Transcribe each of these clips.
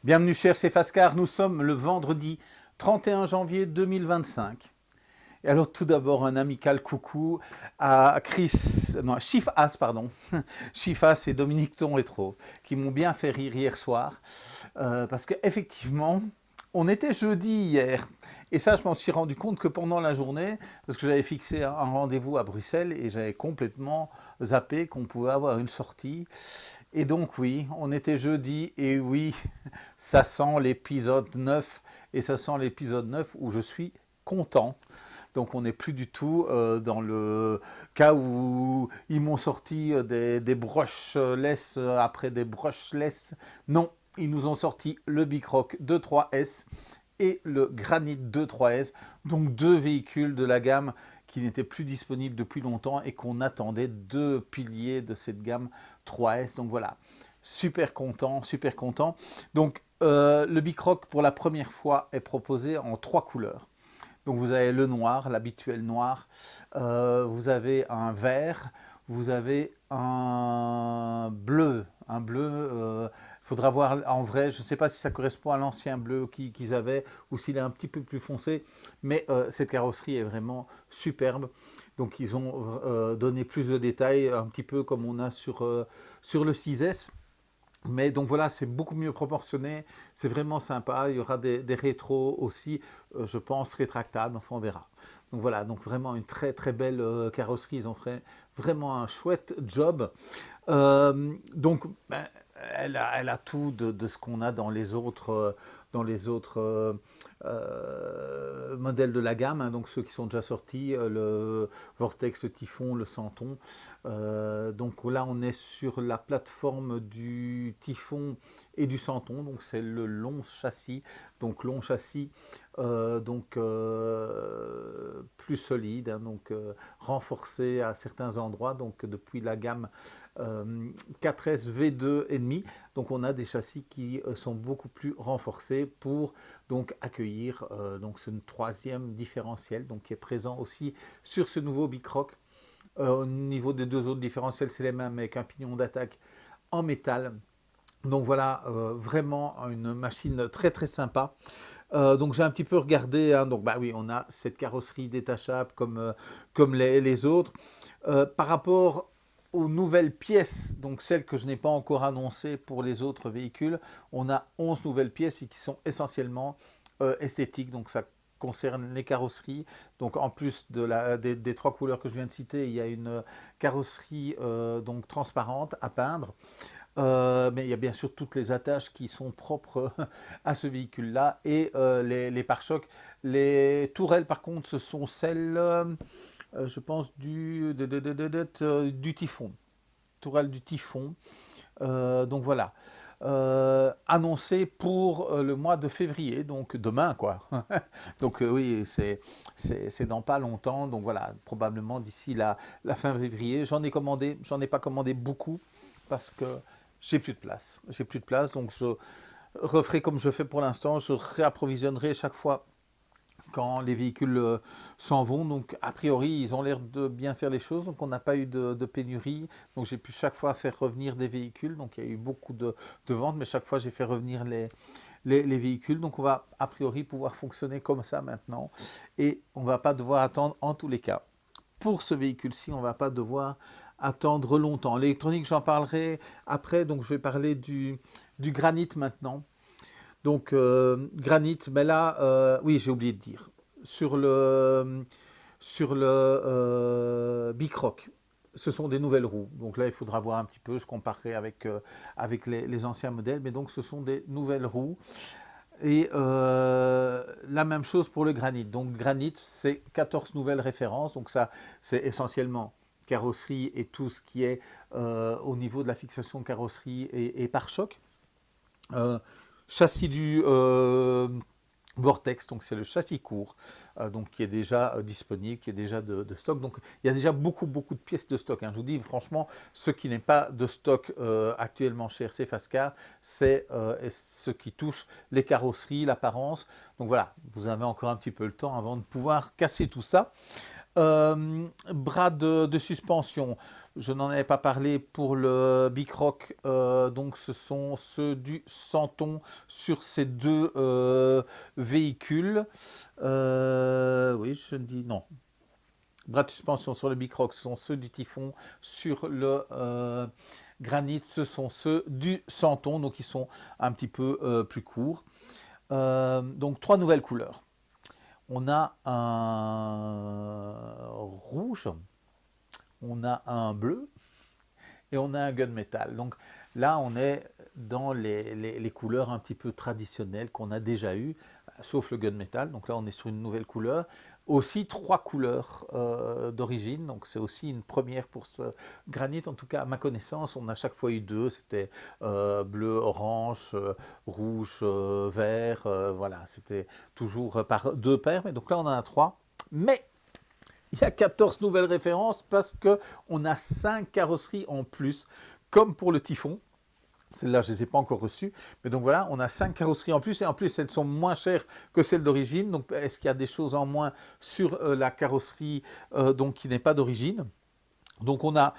Bienvenue cher chez Fascar, nous sommes le vendredi 31 janvier 2025. Et alors tout d'abord un amical coucou à Chifas, pardon, Chifas et Dominique Tonretro, qui m'ont bien fait rire hier soir, parce qu'effectivement, on était jeudi hier, et ça je m'en suis rendu compte que pendant la journée, parce que j'avais fixé un rendez-vous à Bruxelles, et j'avais complètement zappé qu'on pouvait avoir une sortie. Et donc oui, on était jeudi, et oui, ça sent l'épisode 9, et ça sent l'épisode 9 où je suis content. Donc on n'est plus du tout dans le cas où ils m'ont sorti des brushless après des brushless. Non, ils nous ont sorti le Bicroc 2.3S et le Granit 2.3S, donc deux véhicules de la gamme qui n'étaient plus disponibles depuis longtemps et qu'on attendait, deux piliers de cette gamme 3S. Donc voilà, super content, super content. Donc le Bicroc pour la première fois est proposé en trois couleurs. Donc vous avez le noir, l'habituel noir, vous avez un vert, vous avez un bleu. Un bleu, faudra voir en vrai, je ne sais pas si ça correspond à l'ancien bleu qu'ils avaient ou s'il est un petit peu plus foncé, mais cette carrosserie est vraiment superbe. Donc ils ont donné plus de détails, un petit peu comme on a sur le 6S. Mais donc voilà, c'est beaucoup mieux proportionné, c'est vraiment sympa. Il y aura des rétros aussi, je pense, rétractables, enfin on verra. Donc voilà, donc vraiment une très très belle carrosserie, ils ont fait vraiment un chouette job. Donc ben, elle a tout de ce qu'on a dans les autres modèles de la gamme, hein, donc ceux qui sont déjà sortis, le Vortex, le Typhon, le Santon. Donc là, on est sur la plateforme du Typhon et du Santon, donc c'est le long châssis, plus solide, hein, donc renforcé à certains endroits, donc depuis la gamme 4S V2 et demi. Donc on a des châssis qui sont beaucoup plus renforcés pour donc accueillir donc ce troisième différentiel, donc qui est présent aussi sur ce nouveau Bicroc. Au niveau des deux autres différentiels, c'est les mêmes avec un pignon d'attaque en métal. Donc voilà, vraiment une machine très très sympa. Donc j'ai un petit peu regardé, hein, donc bah oui, on a cette carrosserie détachable comme les autres. Par rapport aux nouvelles pièces, donc celles que je n'ai pas encore annoncées pour les autres véhicules, on a 11 nouvelles pièces et qui sont essentiellement esthétiques, donc ça concerne les carrosseries. Donc en plus des trois couleurs que je viens de citer, il y a une carrosserie donc transparente à peindre. Mais il y a bien sûr toutes les attaches qui sont propres à ce véhicule-là et les pare-chocs. Les tourelles, par contre, ce sont celles, je pense, du Typhon. Tourelle du Typhon. Donc voilà. Annoncé pour le mois de février, donc demain quoi. Donc oui, c'est dans pas longtemps, donc voilà, probablement d'ici la fin février. J'en ai pas commandé beaucoup parce que j'ai plus de place. J'ai plus de place, donc je referai comme je fais pour l'instant, je réapprovisionnerai chaque fois quand les véhicules s'en vont. Donc a priori, ils ont l'air de bien faire les choses, donc on n'a pas eu de pénurie. Donc j'ai pu chaque fois faire revenir des véhicules, donc il y a eu beaucoup de ventes, mais chaque fois j'ai fait revenir les véhicules. Donc on va a priori pouvoir fonctionner comme ça maintenant, et on ne va pas devoir attendre en tous les cas. Pour ce véhicule-ci, on ne va pas devoir attendre longtemps. L'électronique, j'en parlerai après, donc je vais parler du Granit maintenant. Donc Granit, mais là, oui, j'ai oublié de dire, sur le Bicroc, ce sont des nouvelles roues. Donc là, il faudra voir un petit peu, je comparerai avec les anciens modèles, mais donc ce sont des nouvelles roues. Et la même chose pour le Granit. Donc Granit, c'est 14 nouvelles références. Donc ça, c'est essentiellement carrosserie et tout ce qui est au niveau de la fixation carrosserie et pare-choc. Châssis du Vortex, donc c'est le châssis court, donc qui est déjà disponible, qui est déjà de stock. Donc il y a déjà beaucoup de pièces de stock, hein. Je vous dis franchement, ce qui n'est pas de stock actuellement chez RC Fascar, c'est ce qui touche les carrosseries, l'apparence. Donc voilà, vous avez encore un petit peu le temps avant de pouvoir casser tout ça. Bras de suspension. je n'en avais pas parlé pour le Bicroc, donc ce sont ceux du Santon sur ces deux véhicules. Oui, je dis non. Bras de suspension sur le Bicroc, ce sont ceux du Typhon. Sur le Granit, ce sont ceux du Santon, donc ils sont un petit peu plus courts. Donc trois nouvelles couleurs. On a un rouge, on a un bleu et on a un gunmetal. Donc là, on est dans les couleurs un petit peu traditionnelles qu'on a déjà eues, sauf le gunmetal. Donc là, on est sur une nouvelle couleur. Aussi trois couleurs d'origine, donc c'est aussi une première pour ce granit. En tout cas, à ma connaissance, on a chaque fois eu deux. C'était bleu, orange, rouge, vert. Voilà, c'était toujours par deux paires. Mais donc là, on en a trois. Mais il y a 14 nouvelles références parce qu'on a 5 carrosseries en plus, comme pour le Typhon. Celles-là, je ne les ai pas encore reçues. Mais donc voilà, on a 5 carrosseries en plus. Et en plus, elles sont moins chères que celles d'origine. Donc, est-ce qu'il y a des choses en moins sur la carrosserie donc, qui n'est pas d'origine? Donc, on a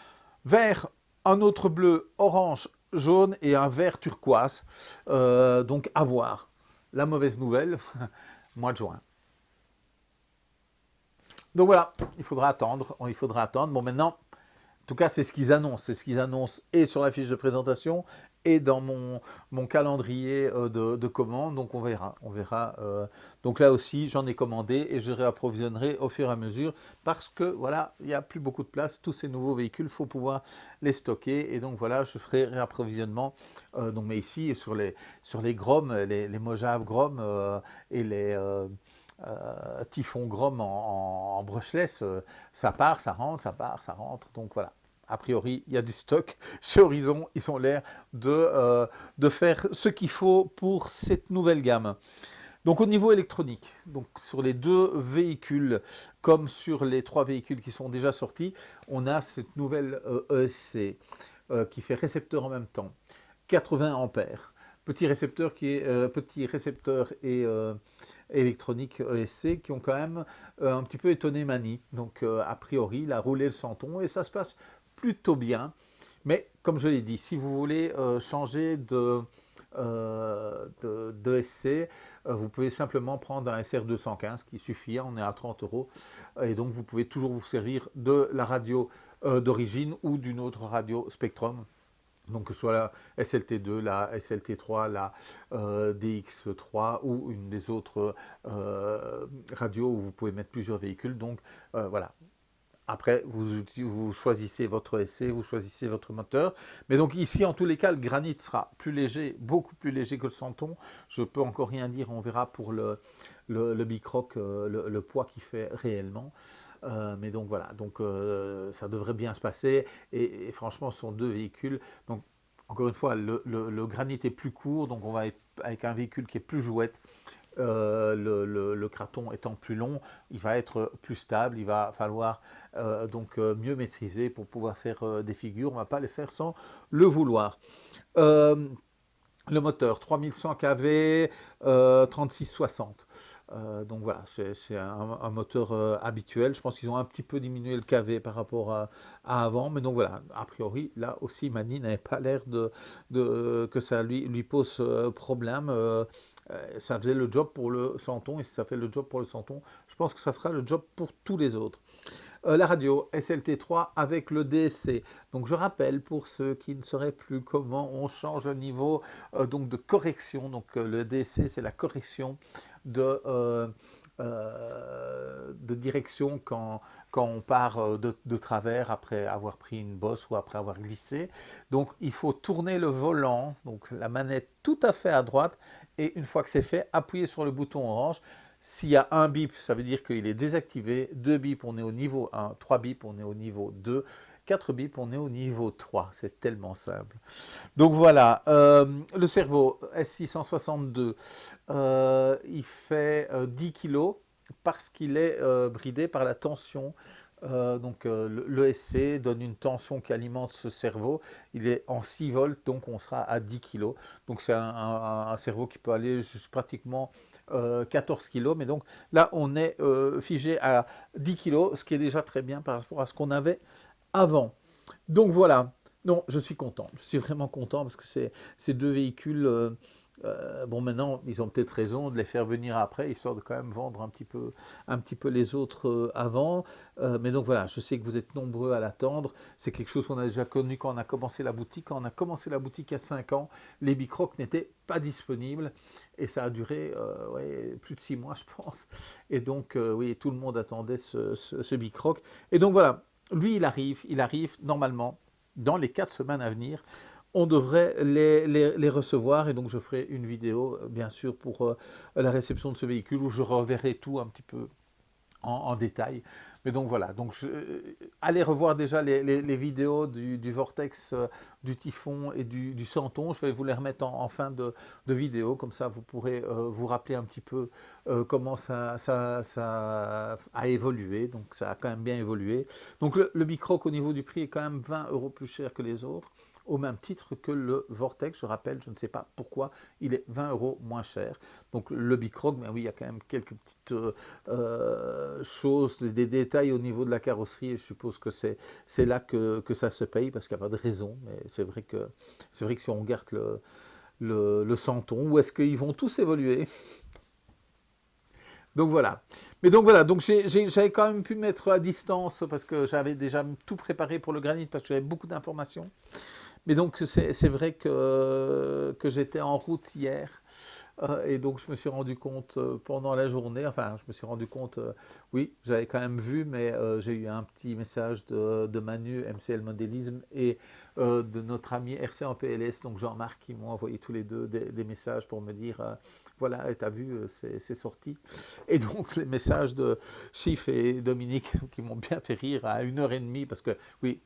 vert, un autre bleu, orange, jaune et un vert turquoise. Donc, à voir. La mauvaise nouvelle, mois de juin. Donc voilà, il faudra attendre. Il faudra attendre. Bon, maintenant, en tout cas, c'est ce qu'ils annoncent. C'est ce qu'ils annoncent et sur la fiche de présentation et dans mon calendrier de commande. Donc on verra. On verra. Donc là aussi, j'en ai commandé et je réapprovisionnerai au fur et à mesure parce que voilà, il n'y a plus beaucoup de place. Tous ces nouveaux véhicules, il faut pouvoir les stocker. Et donc voilà, je ferai réapprovisionnement. Donc, mais ici, sur les Grom, les Mojave Grom et les Typhon Grom en brushless, ça part, ça rentre, ça part, ça rentre. Donc voilà. A priori, il y a du stock chez Horizon. Ils ont l'air de faire ce qu'il faut pour cette nouvelle gamme. Donc au niveau électronique, donc sur les deux véhicules, comme sur les trois véhicules qui sont déjà sortis, on a cette nouvelle ESC qui fait récepteur en même temps. 80 ampères. Petit récepteur petit récepteur et électronique ESC qui ont quand même un petit peu étonné Mani. Donc a priori, il a roulé le Santon et ça se passe plutôt bien. Mais comme je l'ai dit, si vous voulez changer d'ESC, vous pouvez simplement prendre un SR215 qui suffit, on est à 30 €. Et donc vous pouvez toujours vous servir de la radio d'origine ou d'une autre radio Spectrum. Donc que ce soit la SLT2, la SLT3, la DX3 ou une des autres radios où vous pouvez mettre plusieurs véhicules. Donc voilà. Après, vous choisissez votre essai, vous choisissez votre moteur. Mais donc ici, en tous les cas, le Granit sera plus léger, beaucoup plus léger que le Santon. Je ne peux encore rien dire, on verra pour le Bicroc le poids qu'il fait réellement. Mais donc voilà, donc ça devrait bien se passer. Et franchement, ce sont deux véhicules. Donc encore une fois, le Granit est plus court, donc on va être avec un véhicule qui est plus jouette. Le Kraton étant plus long, il va être plus stable, il va falloir donc mieux maîtriser pour pouvoir faire des figures. On ne va pas les faire sans le vouloir. Le moteur 3100 kV, 3660. Donc voilà, c'est un moteur habituel. Je pense qu'ils ont un petit peu diminué le kV par rapport à avant. Mais donc voilà, a priori, là aussi, Mani n'avait pas l'air que ça lui pose problème. Ça faisait le job pour le Santon. Et si ça fait le job pour le Santon, je pense que ça fera le job pour tous les autres. La radio SLT3 avec le DSC. Donc je rappelle pour ceux qui ne sauraient plus comment on change le niveau donc de correction. Donc le DSC c'est la correction de direction quand on part de travers après avoir pris une bosse ou après avoir glissé. Donc il faut tourner le volant, donc la manette tout à fait à droite et une fois que c'est fait, appuyer sur le bouton orange. S'il y a un bip, ça veut dire qu'il est désactivé. 2 bips, on est au niveau 1. 3 bips, on est au niveau 2. 4 bips, on est au niveau 3. C'est tellement simple. Donc voilà, le cerveau S662, il fait 10 kg parce qu'il est bridé par la tension. Donc l'ESC donne une tension qui alimente ce cerveau. Il est en 6 volts, donc on sera à 10 kg. Donc c'est un cerveau qui peut aller jusqu'à pratiquement 14 kg. Mais donc là, on est figé à 10 kg, ce qui est déjà très bien par rapport à ce qu'on avait avant. Donc voilà, non, je suis content, je suis vraiment content parce que ces deux véhicules, bon maintenant, ils ont peut-être raison de les faire venir après, histoire de quand même vendre un petit peu les autres avant. Mais donc voilà, je sais que vous êtes nombreux à l'attendre. C'est quelque chose qu'on a déjà connu quand on a commencé la boutique. Quand on a commencé la boutique il y a 5 ans, les Bicroc n'étaient pas disponibles et ça a duré ouais, plus de 6 mois, je pense. Et donc, oui, tout le monde attendait ce Bicroc. Et donc voilà, lui, il arrive normalement dans les 4 semaines à venir. On devrait les recevoir et donc je ferai une vidéo, bien sûr, pour la réception de ce véhicule où je reverrai tout un petit peu en détail. Mais donc voilà, donc allez revoir déjà les vidéos du Vortex, du Typhon et du Santon. Je vais vous les remettre en fin de vidéo, comme ça vous pourrez vous rappeler un petit peu comment ça a évolué. Donc ça a quand même bien évolué. Donc le Bicroc au niveau du prix est quand même 20 € plus cher que les autres, au même titre que le Vortex. Je rappelle, je ne sais pas pourquoi, il est 20 € moins cher. Donc le Bicroc, mais oui, il y a quand même quelques petites choses, des détails au niveau de la carrosserie, et je suppose que c'est là que ça se paye, parce qu'il n'y a pas de raison, mais c'est vrai que si on regarde le Santon, où est-ce qu'ils vont tous évoluer? Donc voilà. Mais donc voilà, donc j'avais quand même pu mettre à distance, parce que j'avais déjà tout préparé pour le granit, parce que j'avais beaucoup d'informations. Mais donc c'est vrai que j'étais en route hier. Et donc je me suis rendu compte pendant la journée, enfin je me suis rendu compte, oui, j'avais quand même vu, mais j'ai eu un petit message de Manu, MCL Modélisme, et de notre ami RC en PLS, donc Jean-Marc, qui m'ont envoyé tous les deux des messages pour me dire, voilà, t'as vu, c'est sorti. Et donc les messages de Chiff et Dominique qui m'ont bien fait rire à 1h30, parce que oui,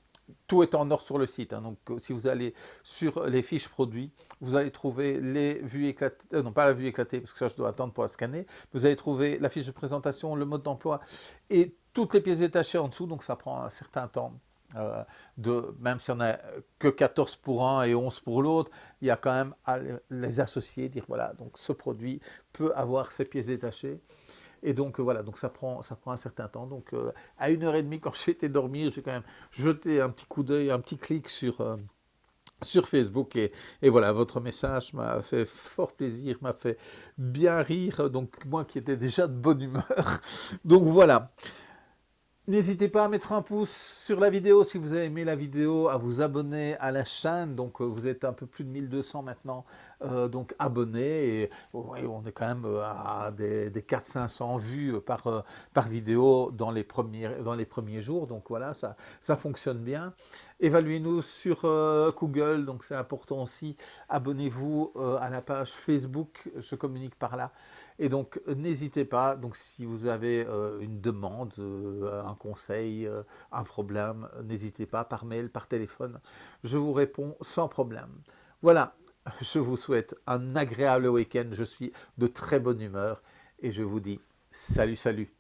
tout est en or sur le site, hein. Donc si vous allez sur les fiches produits, vous allez trouver les vues éclatées, non pas la vue éclatée, parce que ça je dois attendre pour la scanner, vous allez trouver la fiche de présentation, le mode d'emploi et toutes les pièces détachées en dessous, donc ça prend un certain temps. Même si on n'a que 14 pour un et 11 pour l'autre, il y a quand même à les associer, dire voilà, donc ce produit peut avoir ces pièces détachées. Et donc voilà, donc ça prend un certain temps. Donc à 1h30, quand j'ai été dormir, j'ai quand même jeté un petit coup d'œil, un petit clic sur Facebook. Et voilà, votre message m'a fait fort plaisir, m'a fait bien rire. Donc moi qui étais déjà de bonne humeur. Donc voilà. N'hésitez pas à mettre un pouce sur la vidéo si vous avez aimé la vidéo, à vous abonner à la chaîne. Donc vous êtes un peu plus de 1200 maintenant, donc abonnés. Et ouais, on est quand même à des 400-500 vues par vidéo dans les premiers jours. Donc voilà, ça fonctionne bien. Évaluez-nous sur Google, donc c'est important aussi. Abonnez-vous à la page Facebook, je communique par là. Et donc n'hésitez pas, donc si vous avez une demande, un conseil, un problème, n'hésitez pas par mail, par téléphone, je vous réponds sans problème. Voilà, je vous souhaite un agréable week-end, je suis de très bonne humeur et je vous dis salut, salut.